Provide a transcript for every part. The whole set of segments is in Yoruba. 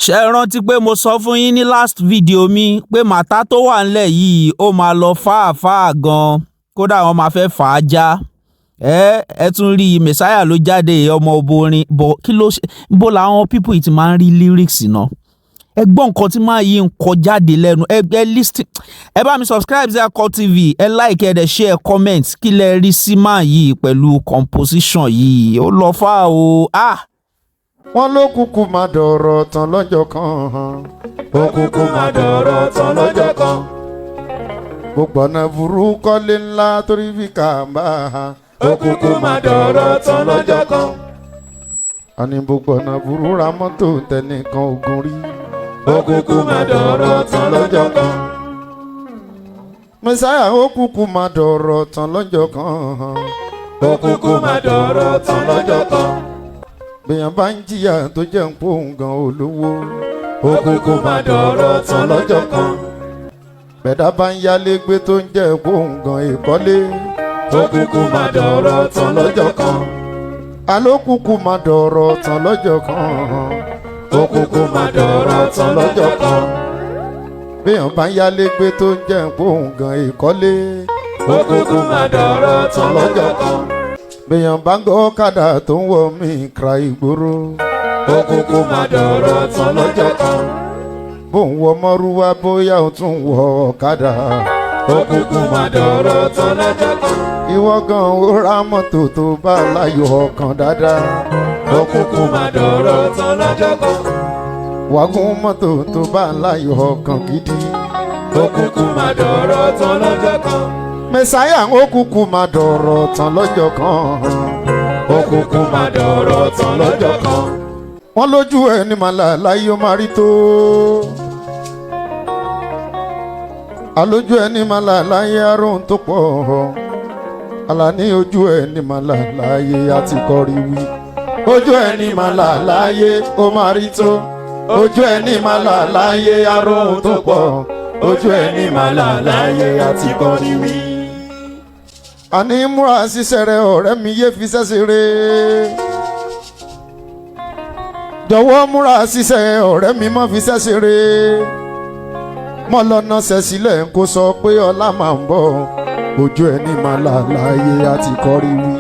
ṣé ẹ rántí pé mo sọ fún yín ní last video mi pé màtá tó wà ńlẹ̀ yìí ó máa lọ fáàfáà gan kódà wọ́n máa fẹ́ fà á já ẹ tún rí mẹsáyà ló jáde ọmọ oborin bọ kí ló ṣe bó làwọn pípù yìí ti máa ń rí lyrics náà ẹ gbọ́ nǹkan tí máa yí ń kọ jáde lẹ́nu ẹ listen ẹ bá mi subscribe sí Akọ TV ẹ like ẹ dẹ̀ share comment kí lẹ rí sí máa yìí pẹ̀lú composition yìí ó lọ fà o wọ́n ló kúkú máa dọ̀rọ̀ tán lọ́jọ́ kan ó kúkú máa dọ̀rọ̀ tán lọ́jọ́ kan gbogbo ọ̀nà burú kọ́lé ńlá torí fi kà bá ó kúkú máa dọ̀rọ̀ tán lọ́jọ́ kan àní gbogbo ọ̀nà burú ra mọ́tò tẹnìkan ogun rí ó kúkú máa dọ̀rọ̀ tán lọ́jọ́ kan Mẹ́sáyà ó kúkú máa dọ̀rọ̀ tán lọ́jọ́ kan ó kúkú máa dọ̀rọ̀ tán lọ́jọ́ kan bẹ́yàn bá ń jìyà tó jẹ́ ń pòun gan olówó ó kúkú máa dọ̀rọ̀ tán lọ́jọ́ kan bẹ̀dá bá ń yálé gbé tó ń jẹ́ pòun gan ìkọ́lé ó kúkú máa dọ̀rọ̀ tán lọ́jọ́ kan àló kúkú máa dọ̀rọ̀ tán lọ́jọ́ kan ó kúkú máa dọ̀rọ̀ tán lọ́jọ́ kan bẹ́yàn bá ń yálé gbé tó ń jẹ́ pòun gan ìkọ́lé ó kúkú máa dọ̀rọ̀ tán lọ́jọ́ kan bẹ́yàn bá ń gọ́ ọ̀kadà tó ń wọ mí kra ìgboro ó kúkú máa dọ̀rọ̀ tán lọ́jọ́ kan bóun wọ mọ́rúwá bóyá ó tún wọ ọ̀kadà ó kúkú máa dọ̀rọ̀ tán lọ́jọ́ kan ìwọ gan ó ra mọ́tò tó bá láyọ̀ ọkàn dáadáa ó kúkú máa dọ̀rọ̀ tán lọ́jọ́ kan wàgùn mọ́tò tó bá láyọ̀ ọkàn gidi ó kúkú máa dọ̀rọ̀ tán lọ́jọ́ kan Mẹ́sáyà ó kúkú máa dọ̀rọ̀ tán lọ́jọ́ kan ó kúkú máa dọ̀rọ̀ tán lọ́jọ́ kan wọ́n lójú ẹni màlà láyé ó máa rí tó àlójú ẹni màlà láyé aróhun tó pọ̀ Àlàní ojú ẹni màlà láyé àti kọrí wí ojú ẹni màlà láyé ó máa rí tó ojú ẹni màlà láyé aróhun tó pọ̀ ojú ẹni màlà láyé àti kọrí wí. Àní múra ṣiṣẹ́ rẹ ọ̀rẹ́ mi yé fi ṣẹ́ṣẹ́ rẹ jọ̀wọ́ múra ṣiṣẹ́ ọ̀rẹ́ mi má fi ṣẹ́ṣẹ́ rẹ mọ́ lọ́nà ṣẹ̀sílẹ̀ kó sọ pé ọlá máa ń bọ̀ ojú ẹni máa là láàyè àti kọrí wí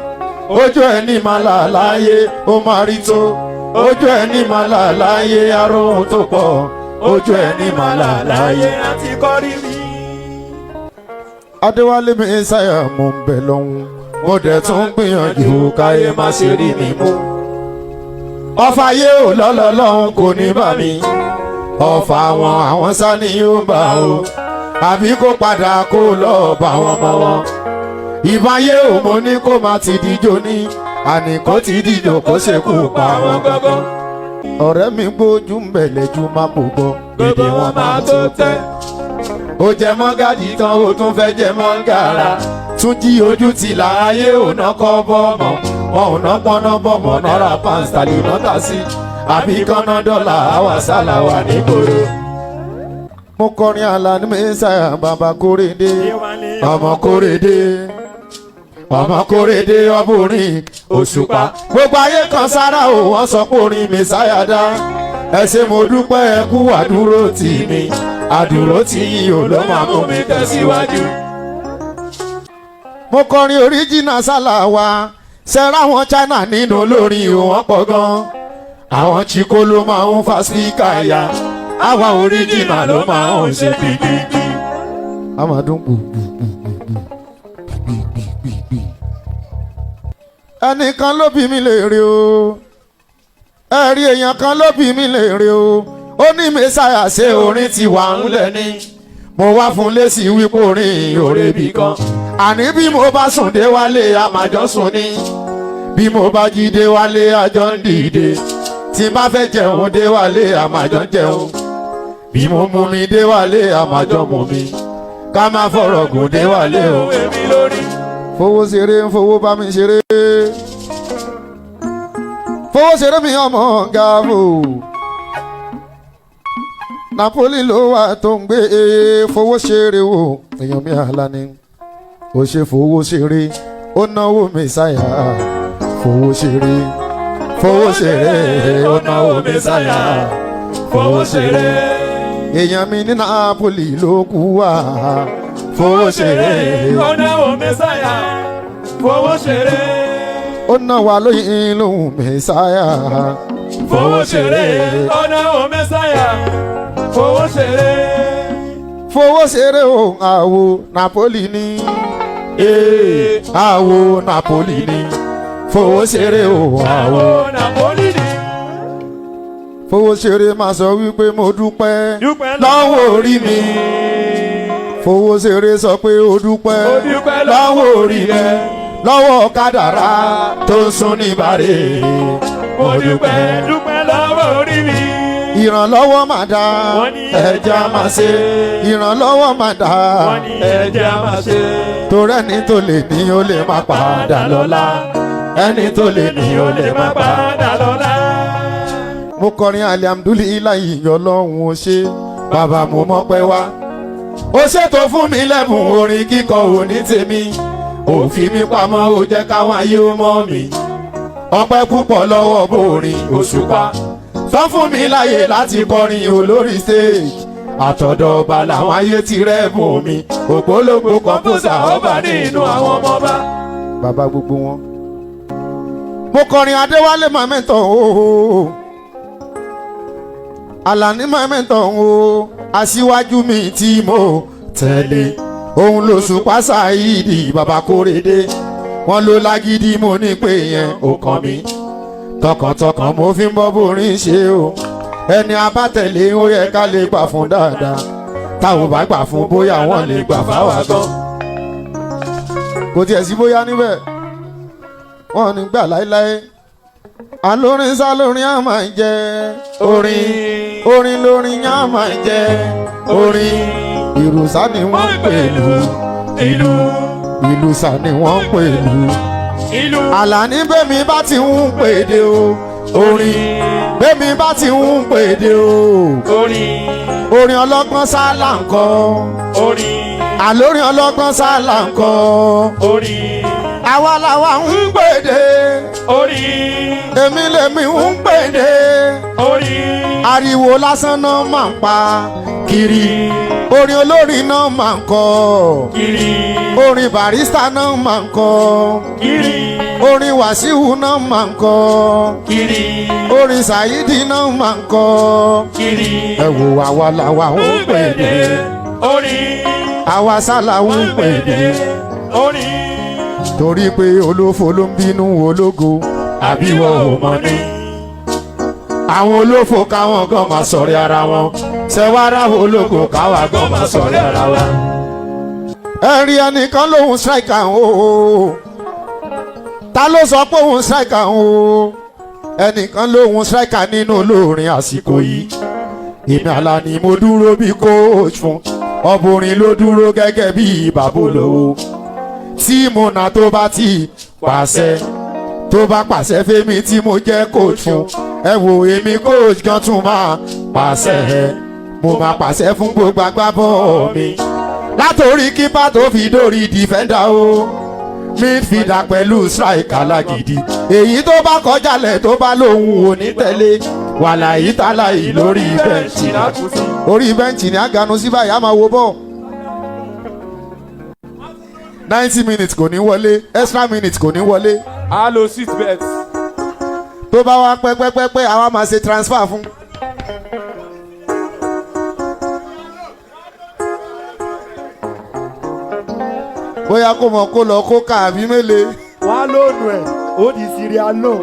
ojú ẹni máa là láàyè ó máa rí tó ojú ẹni máa là láàyè aróhun tó pọ̀ ojú ẹni máa là láàyè àti kọrí wí. Adéwálé Mẹ́sáyà mo ń bẹ lọ́hùn mo dẹ̀ tún gbìyànjú káyé má ṣe rí mi mú ọfà yé ò lọ́lọ́ lọ́hùn kò ní bà mí ọfà àwọn sani yóò bá o àbí kó padà kó lọ́ọ́ bá wọn mọ́ wọn ìbáyé ò mo ní kó má ti díjó ní àní kó ti díjó kó ṣekú pa wọn gángan ọ̀rẹ́ mi gbójú ń bẹ̀lẹ̀ ju má kò gbọ́ gbèdé wọn máa tó tẹ́ ó jẹ mọ́gàdì tán ó tún fẹ́ jẹ mọ́gàrà tún jí ojú ti láàyè ò ná kọ́ bọ́ọ̀mọ̀ wọn ò ná pọ́nà bọ́ọ̀mọ̀ náírà pàǹsítàlì náà tà sí àbí kọ́nà dọ́là àwa sálà wà nígboro. mo kọrin Àlàní Mẹ́sáyà bàbá Kórèdé ọmọ Kórèdé ọmọ Kórèdé ọbùnrin Òṣùpá gbogbo ayé kan sára ò wọ́n sọ pé orin Mẹ́sáyà dá ẹ ṣé mo dúpẹ́ ẹ kú àdúró tì mí àdúró tí yìí ò ló máa mú mi tẹ̀síwájú. mo kọrin oríjìnà sálà wa ṣẹ́ra àwọn China nínú olórin wọn pọ̀ gan àwọn chiko ló máa ń fa spíkà ya àwa oríjìnà ló máa ń ṣe gbìgbìgbì. a máa dún gbùgbùgbùgbùgbù. ẹnìkan ló bí mi léèrè o ẹ̀rí èèyàn kan ló bí mi léèrè o ó ní Mẹ́sáyà ṣe orin ti wà ń lẹ́ni mo wá fún lésì wípé orin òrebì kan àní bí mo bá sùn dé wálé àmàjọ sùn ní bí mo bá jí dé wálé àjọ ń dìde tí bá fẹ́ jẹun dé wálé àmàjọ jẹun bí mo mú mi dé wálé àmàjọ mú mi ká má fọ̀rọ̀ gùn dé wálé o èmi lórí. fowó ṣeré ń fowó bá mi ṣeré fowó ṣeré mi ọmọ gàmù. Napoli ló wà tó ń gbé fowó ṣeré o èèyàn mi Àlàní ó ṣe fowó ṣeré ó náwó Mẹ́sáyà fowó ṣeré ó náwó Mẹ́sáyà fowó ṣeré. èèyàn mi ní Napoli ló kú wá fowó ṣeré. ó náwó mẹ́sáyà fowó ṣeré. ó ná wa lóyún lóhùn mẹ́sáyà fowó ṣeré. ó náwó mẹ́sáyà fowó ṣeré. fowó ṣeré o àwo Napoli ní. àwo Napoli ní. fowó ṣeré o àwo Napoli ní. fowó ṣeré máa sọ wípé mo dúpẹ́ lọ́wọ́ orí mi. fowó ṣeré sọ pé o dúpẹ́ lọ́wọ́ orí rẹ lọ́wọ́ kádàrá tó ń sún ní bàrè. mo dúpẹ́ lọ́wọ́ orí mi. ìrànlọ́wọ́ máa dá ẹja máa ṣe. ìrànlọ́wọ́ máa dá ẹja máa ṣe. torí ẹni tó lè ní ó lè má padà lọ́la. ẹni tó lè ní ó lè má padà lọ́la. mo kọrin alihamudulilayi Ọlọ́run ó ṣe bàbá mo mọ́pẹ́ wá. ó ṣètò fún mi lẹ́bùn orin kíkọ òní tèmi. ó fi mí pamọ́ ó jẹ́ káwọn ayé ó mọ̀ mí. ọpẹ́ púpọ̀ lọ́wọ́ borin òṣùpá. sọ fún mi láyè láti kọrin olórí stage. àtọ̀dọ̀ ọba làwọn ayé ti rẹ́bùn mi. ògbólógbò kọ́mpúsà ọba nínú àwọn ọmọ ọba. bàbá gbogbo wọn. mo kọrin Adéwálé mọ̀mẹ́ntọ̀ ooo. Àlàní mọ̀mẹ́ntọ̀ ooo. aṣíwájú mi tí mo tẹ̀lé. òun ló Òṣùpá Sáìdì bàbá Kórèdé. wọ́n ló lágídí mo ní pé yẹn ò kàn mí. tọkàntọkàn mo fi ń bọ́ borin ṣe o. ẹni abátẹ̀lé ó yẹ ká lè gbà fún dáadáa. táwọn bá gbà fún bóyá wọ́n lè gbà fáwa gan. kò tiẹ̀ sí bóyá níbẹ̀. wọ́n ní gbà láéláé. alórin sálórin á máa jẹ orin lórin á máa jẹ orin. ìlú sá ni wọ́n ń pèlú ìlú sá ni wọ́n ń pèlú. Àlàní bẹ́mi bá ti ń pèdè o orin bẹ́mi bá ti ń pèdè o orin ọlọ́gbọ́n sálà ń kọ àlórin ọlọ́gbọ́n sálà ń kọ àwa làwa ń pèdè èmi lèmi ń pèdè ariwo lásán náà máa ń pa kiri orin olórin náà máa ń kọ orin barista náà máa ń kọ orin Wàsíù náà máa ń kọ orin Sàyídì náà máa ń kọ ẹ wò àwa làwa ń pèdè àwa sálà ń pèdè torí pé olófo ló ń bínú ológo àbí wọ́n ò mọ̀ ní. àwọn olófo káwọn gan máa sọ̀rọ̀ ara wọn ṣẹ̀wárà ológo káwa gan máa sọ̀rọ̀ ara wa. ẹ̀rí ẹnìkan lòun striker o ta ló sọ pé òun striker o ẹnìkan lòun striker nínú olórin àsìkò yìí. èmi Àlàní mo dúró bí coach fún ọbùnrin ló dúró gẹ́gẹ́ bí bàbá olówó. tí mo nà tó bá ti pàṣẹ tó bá pàṣẹ fẹ́mi tí mo jẹ́ coach fún ẹ wò èmi coach gan tún máa pàṣẹ mo máa pàṣẹ fún gbogbo agbábọ́ mi látòrí kípa tó fi dórí dìfẹ́ndà o midfielder pẹ̀lú striker alágídí èyí tó bá kọjálẹ̀ tó bá lóhùn ò ní tẹ̀lé wàláyé tàláyé lórí bẹ́ǹchì orí bẹ́ǹchì ni àgànú sí báyìí á máa wo bọ́ọ̀. 90 minutes kò ní wọlé extra minutes kò ní wọlé. a lo seat belt. tó bá wá pẹ́pẹ́pẹ́ àwa máa ṣe transfer fún. bóyá kó mọ̀ kó lọ kó kà àbí mélèé. wọ́n á lóònù ẹ̀ ó di Syria lóò.